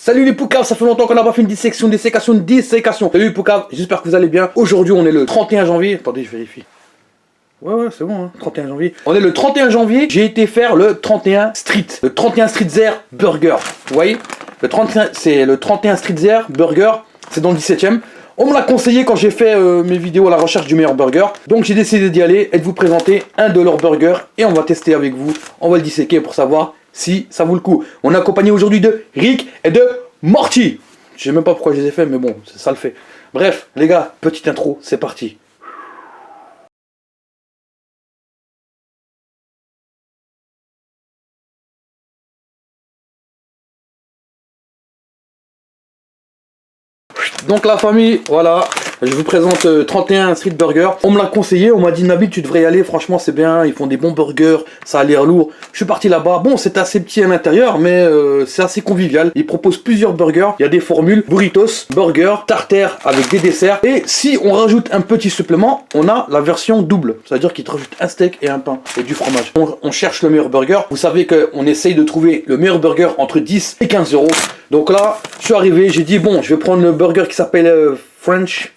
Salut les poucaves, ça fait longtemps qu'on n'a pas fait une dissection. Salut les poucaves, j'espère que vous allez bien. Aujourd'hui on est le 31 janvier. Attendez, je vérifie. Ouais, c'est bon, hein, 31 janvier. On est le 31 janvier, j'ai été faire le 31 Street. Le 31 Street Zer Burger. Vous voyez, c'est le 31 Street Zer Burger, c'est dans le 17ème. On me l'a conseillé quand j'ai fait mes vidéos à la recherche du meilleur burger. Donc j'ai décidé d'y aller et de vous présenter un de leurs burgers. Et on va tester avec vous, on va le disséquer pour savoir si ça vaut le coup. On est accompagné aujourd'hui de Rick et de Morty. Je sais même pas pourquoi je les ai fait, mais bon, ça le fait. Bref, les gars, petite intro, c'est parti. Donc la famille, voilà, je vous présente 31 Street Burger. On me l'a conseillé, on m'a dit Nabil tu devrais y aller, franchement c'est bien, ils font des bons burgers, ça a l'air lourd. Je suis parti là-bas, bon c'est assez petit à l'intérieur mais c'est assez convivial. Ils proposent plusieurs burgers, il y a des formules, burritos, burger, tartare avec des desserts. Et si on rajoute un petit supplément, on a la version double, c'est-à-dire qu'ils te rajoutent un steak et un pain et du fromage. On cherche le meilleur burger, vous savez qu'on essaye de trouver le meilleur burger entre 10 et 15 euros. Donc là, je suis arrivé, j'ai dit bon, je vais prendre le burger qui s'appelle French.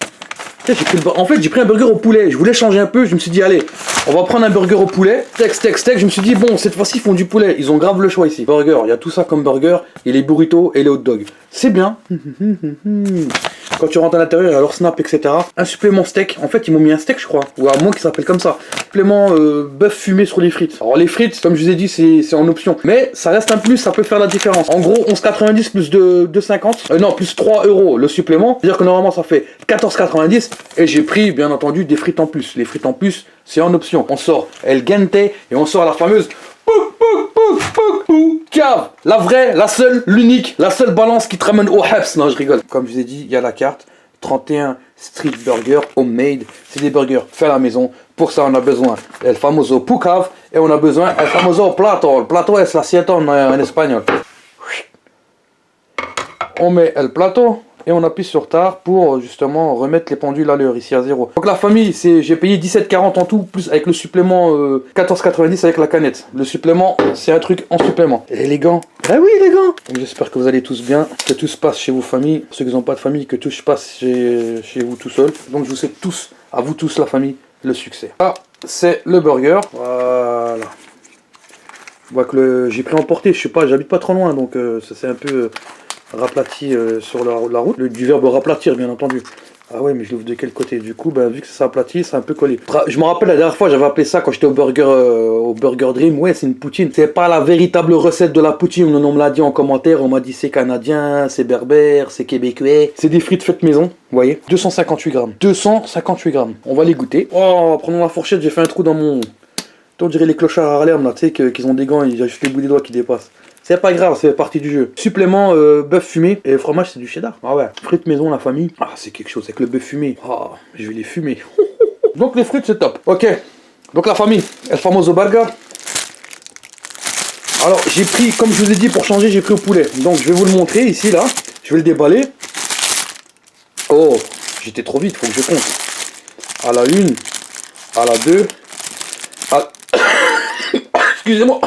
En fait, j'ai pris un burger au poulet. Je voulais changer un peu. Je me suis dit, allez, on va prendre un burger au poulet. Steak. Je me suis dit, bon, cette fois-ci, ils font du poulet. Ils ont grave le choix ici. Burger, il y a tout ça comme burger. Et les burritos et les hot dogs. C'est bien. Quand tu rentres à l'intérieur, il y a leur snap, etc. Un supplément steak. En fait, ils m'ont mis un steak, je crois. Ou à moins qu'il s'appelle comme ça. Supplément bœuf fumé sur les frites. Alors, les frites, comme je vous ai dit, c'est en option. Mais ça reste un plus, ça peut faire la différence. En gros, 11,90 plus 2,50. Non, plus 3 euros le supplément. C'est-à-dire que normalement, ça fait 14,90. Et j'ai pris, bien entendu, des frites en plus. Les frites en plus, c'est en option. On sort El Gente et on sort la fameuse Poucave. La vraie, la seule, l'unique, la seule balance qui te ramène au Habs. Non, je rigole. Comme je vous ai dit, il y a la carte. 31 Street Burger Homemade. C'est des burgers faits à la maison. Pour ça, on a besoin el famoso Poucave et on a besoin el famoso plato. El plato es l'assiette en espagnol. On met el plato. Et on appuie sur tard pour justement remettre les pendules à l'heure ici à 0. Donc la famille, j'ai payé 17,40 en tout, plus avec le supplément 14,90 avec la canette. Le supplément, c'est un truc en supplément. Élégant. Ah oui, élégant. J'espère que vous allez tous bien, que tout se passe chez vos familles. Ceux qui n'ont pas de famille, que tout se passe chez vous tout seul. Donc je vous souhaite tous, à vous tous la famille, le succès. Ah, c'est le burger. Voilà. On voit que j'ai pris emporté, je sais pas, j'habite pas trop loin, donc ça c'est un peu... raplati sur la route, du verbe raplatir bien entendu. Ah ouais, mais je l'ouvre de quel côté? Du coup, vu que ça s'aplatit, c'est un peu collé. Je me rappelle la dernière fois, j'avais appelé ça quand j'étais au Burger Dream. Ouais, c'est une poutine. C'est pas la véritable recette de la poutine. On me l'a dit en commentaire. On m'a dit c'est canadien, c'est berbère, c'est québécois. C'est des frites faites maison. Vous voyez, 258 grammes. 258 grammes. On va les goûter. Oh, prenons la fourchette. J'ai fait un trou dans mon. On dirait les clochards à Harlem là, tu sais, qu'ils ont des gants, ils ont juste les bouts des doigts qui dépassent. C'est pas grave, c'est partie du jeu. Supplément bœuf fumé et fromage, c'est du cheddar. Ah ouais, frites maison, la famille. Ah, c'est quelque chose avec le bœuf fumé. Ah, je vais les fumer. Donc les frites, c'est top. Ok, donc la famille, el famoso burger. Alors j'ai pris, comme je vous ai dit, pour changer, j'ai pris au poulet. Donc je vais vous le montrer ici, là. Je vais le déballer. Oh, j'étais trop vite, faut que je compte. À la 1, à la 2, à... Excusez-moi.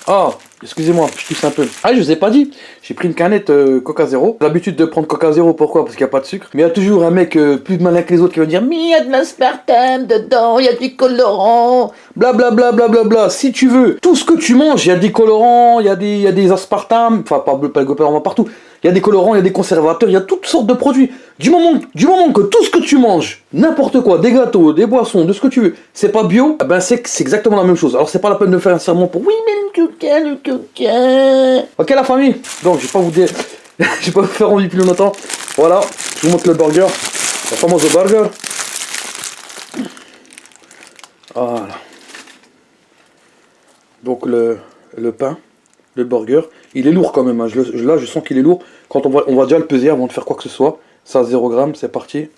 Ah, excusez-moi, je tousse un peu. Ah, je vous ai pas dit. J'ai pris une canette Coca Zéro. J'ai l'habitude de prendre Coca Zéro, pourquoi? Parce qu'il n'y a pas de sucre. Mais il y a toujours un mec plus malin que les autres qui va dire mais il y a de l'aspartame dedans, il y a du colorant, blablabla, blablabla. Si tu veux, tout ce que tu manges, il y a des colorants, il y a des aspartames, enfin pas le colorant partout. Il y a des colorants, il y a des conservateurs, il y a toutes sortes de produits. Du moment que tout ce que tu manges, n'importe quoi, des gâteaux, des boissons, de ce que tu veux, c'est pas bio, ben c'est exactement la même chose. Alors c'est pas la peine de faire un serment pour oui mais le coca. Ok la famille. Donc je vais pas vous dire, je vais pas vous faire envie plus longtemps. Voilà, je vous montre le burger, la fameuse burger. Voilà. Donc le pain. Le burger, il est lourd quand même, hein. Là je sens qu'il est lourd. Quand on va déjà le peser avant de faire quoi que ce soit. Ça à 0 g, c'est parti.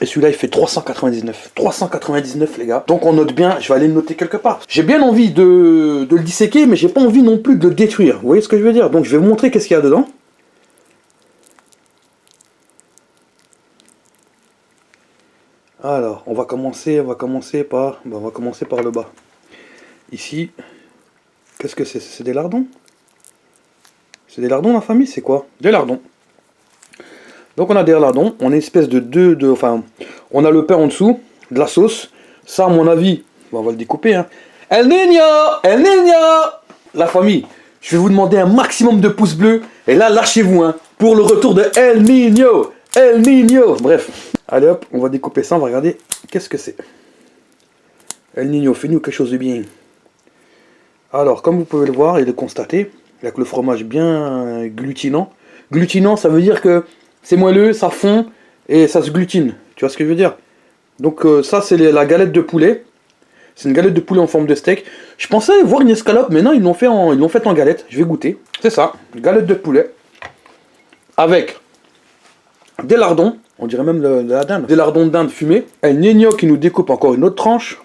Et celui-là il fait 399. 399 les gars. Donc on note bien, je vais aller le noter quelque part. J'ai bien envie de le disséquer, mais j'ai pas envie non plus de le détruire. Vous voyez ce que je veux dire? Donc je vais vous montrer qu'est-ce qu'il y a dedans. Alors, on va commencer par le bas. Ici, qu'est-ce que c'est? C'est des lardons? C'est des lardons la famille, c'est quoi? Des lardons. Donc on a des lardons, on a une espèce enfin, on a le pain en dessous, de la sauce. Ça, à mon avis, on va le découper. Hein. El Niño! El Niño! La famille, je vais vous demander un maximum de pouces bleus. Et là, lâchez-vous, hein, pour le retour de El Niño! El Niño! Bref, allez hop, on va découper ça, on va regarder qu'est-ce que c'est. El Niño, fais-nous quelque chose de bien. Alors, comme vous pouvez le voir et le constater, il y a que le fromage bien glutinant. Glutinant, ça veut dire que c'est moelleux, ça fond et ça se glutine. Tu vois ce que je veux dire? Donc ça, c'est la galette de poulet. C'est une galette de poulet en forme de steak. Je pensais voir une escalope, mais non, ils l'ont fait en galette. Je vais goûter. C'est ça, une galette de poulet. Avec des lardons, on dirait même de la dinde. Des lardons de dinde fumés. Un Niño qui nous découpe encore une autre tranche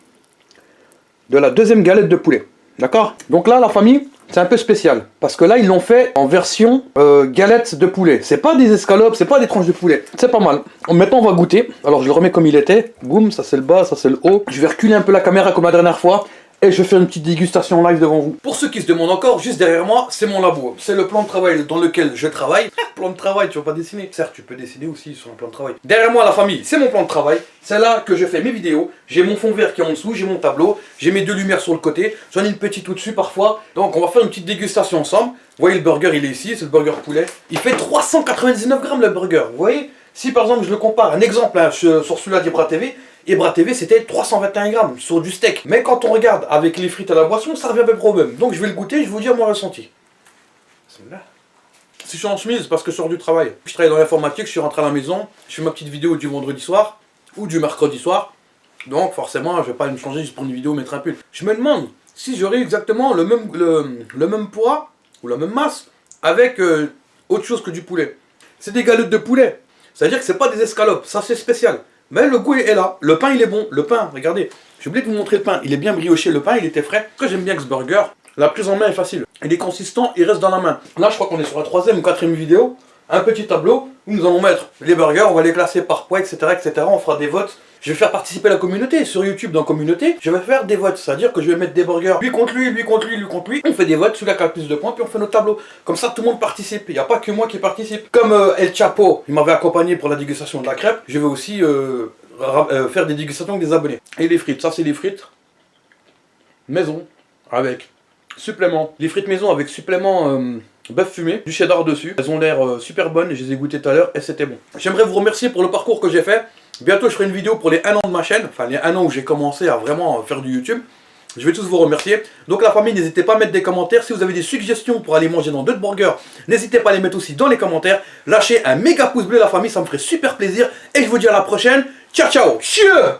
de la deuxième galette de poulet. D'accord? Donc là, la famille, c'est un peu spécial. Parce que là, ils l'ont fait en version galette de poulet. C'est pas des escalopes, c'est pas des tranches de poulet. C'est pas mal. Maintenant, on va goûter. Alors, je le remets comme il était. Boum, ça c'est le bas, ça c'est le haut. Je vais reculer un peu la caméra comme la dernière fois. Et je vais faire une petite dégustation live devant vous. Pour ceux qui se demandent encore, juste derrière moi, c'est mon labo. C'est le plan de travail dans lequel je travaille. Plan de travail, tu vas pas dessiner. Certes, tu peux dessiner aussi sur un plan de travail. Derrière moi, la famille, c'est mon plan de travail. C'est là que je fais mes vidéos. J'ai mon fond vert qui est en dessous, j'ai mon tableau. J'ai mes deux lumières sur le côté. J'en ai une petite au-dessus parfois. Donc, on va faire une petite dégustation ensemble. Vous voyez, le burger, il est ici. C'est le burger poulet. Il fait 399 grammes le burger. Vous voyez? Si par exemple, je le compare, un exemple hein, sur celui-là d'Ibra TV. Ibra TV c'était 321 grammes sur du steak. Mais quand on regarde avec les frites à la boisson, ça revient à peu près au même. Donc je vais le goûter et je vais vous dire mon ressenti. Si je suis en chemise parce que je sors du travail. Je travaille dans l'informatique, je suis rentré à la maison, je fais ma petite vidéo du vendredi soir ou du mercredi soir. Donc forcément, je vais pas me changer juste pour une vidéo, mettre un pull. Je me demande si j'aurais exactement le même poids ou la même masse avec autre chose que du poulet. C'est des galettes de poulet. C'est-à-dire que c'est pas des escalopes, ça c'est spécial. Mais le goût est là, le pain il est bon, le pain, regardez, j'ai oublié de vous montrer le pain, il est bien brioché, le pain il était frais. Ce que j'aime bien que ce burger, la prise en main est facile, il est consistant, il reste dans la main. Là je crois qu'on est sur la 3e ou 4e vidéo, un petit tableau où nous allons mettre les burgers, on va les classer par poids, etc., etc., on fera des votes. Je vais faire participer la communauté, sur YouTube dans la communauté, je vais faire des votes, c'est-à-dire que je vais mettre des burgers, lui contre lui, lui contre lui, lui contre lui, on fait des votes, celui-là qui a le plus de points, puis on fait notre tableau. Comme ça tout le monde participe, il n'y a pas que moi qui participe. Comme El Chapo, il m'avait accompagné pour la dégustation de la crêpe, je vais aussi faire des dégustations avec des abonnés. Et les frites, ça c'est les frites maison, avec supplément. Les frites maison avec supplément bœuf fumé, du cheddar dessus. Elles ont l'air super bonnes, je les ai goûtées tout à l'heure et c'était bon. J'aimerais vous remercier pour le parcours que j'ai fait. Bientôt je ferai une vidéo pour les 1 an de ma chaîne, enfin les 1 an où j'ai commencé à vraiment faire du YouTube. Je vais tous vous remercier. Donc la famille, n'hésitez pas à mettre des commentaires. Si vous avez des suggestions pour aller manger dans d'autres burgers, n'hésitez pas à les mettre aussi dans les commentaires. Lâchez un méga pouce bleu la famille, ça me ferait super plaisir. Et je vous dis à la prochaine. Ciao ciao. Ciao.